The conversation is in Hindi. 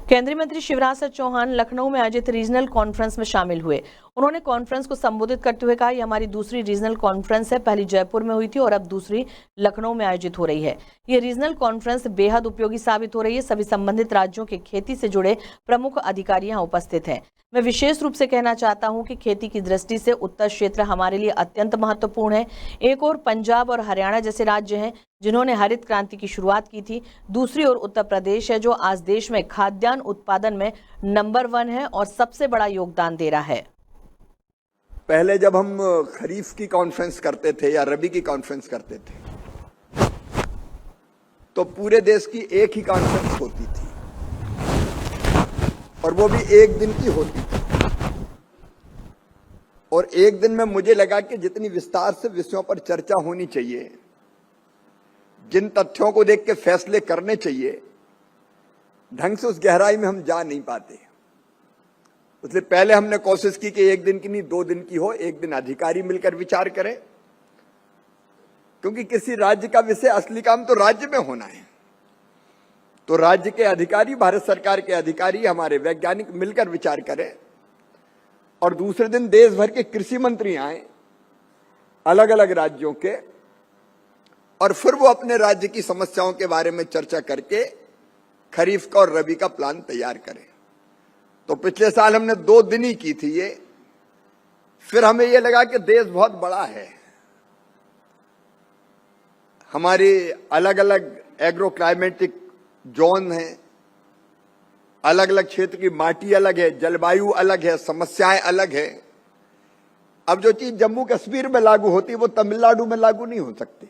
केंद्रीय मंत्री शिवराज सिंह चौहान लखनऊ में आयोजित रीजनल कॉन्फ्रेंस में शामिल हुए। उन्होंने कॉन्फ्रेंस को संबोधित करते हुए कहा, ये हमारी दूसरी रीजनल कॉन्फ्रेंस है। पहली जयपुर में हुई थी और अब दूसरी लखनऊ में आयोजित हो रही है। ये रीजनल कॉन्फ्रेंस बेहद उपयोगी साबित हो रही है। सभी संबंधित राज्यों के खेती से जुड़े प्रमुख अधिकारी यहाँ उपस्थित हैं। मैं विशेष रूप से कहना चाहता हूं कि खेती की दृष्टि से उत्तर क्षेत्र हमारे लिए अत्यंत महत्वपूर्ण है। एक और पंजाब और हरियाणा जैसे राज्य हैं जिन्होंने हरित क्रांति की शुरुआत की थी। दूसरी ओर उत्तर प्रदेश है जो आज देश में खाद्यान्न उत्पादन में नंबर 1 है और सबसे बड़ा योगदान दे रहा है। पहले जब हम खरीफ की कॉन्फ्रेंस करते थे या रबी की कॉन्फ्रेंस करते थे तो पूरे देश की एक ही कॉन्फ्रेंस होती थी और वो भी एक दिन की होती थी। और एक दिन में मुझे लगा कि जितनी विस्तार से विषयों पर चर्चा होनी चाहिए, जिन तथ्यों को देख के फैसले करने चाहिए, ढंग से उस गहराई में हम जा नहीं पाते। इसलिए पहले हमने कोशिश की कि एक दिन की नहीं 2 दिन की हो, एक दिन अधिकारी मिलकर विचार करें, क्योंकि किसी राज्य का विषय असली काम तो राज्य में होना है। तो राज्य के अधिकारी, भारत सरकार के अधिकारी, हमारे वैज्ञानिक मिलकर विचार करें और दूसरे दिन देश भर के कृषि मंत्री आए अलग अलग राज्यों के, और फिर वो अपने राज्य की समस्याओं के बारे में चर्चा करके खरीफ का और रबी का प्लान तैयार करें। तो पिछले साल हमने 2 दिन ही की थी ये। फिर हमें ये लगा कि देश बहुत बड़ा है, हमारी अलग अलग एग्रो क्लाइमेटिक जोन है, अलग अलग क्षेत्र की माटी अलग है, जलवायु अलग है, समस्याएं अलग है। अब जो चीज जम्मू कश्मीर में लागू होती है वो तमिलनाडु में लागू नहीं हो सकती।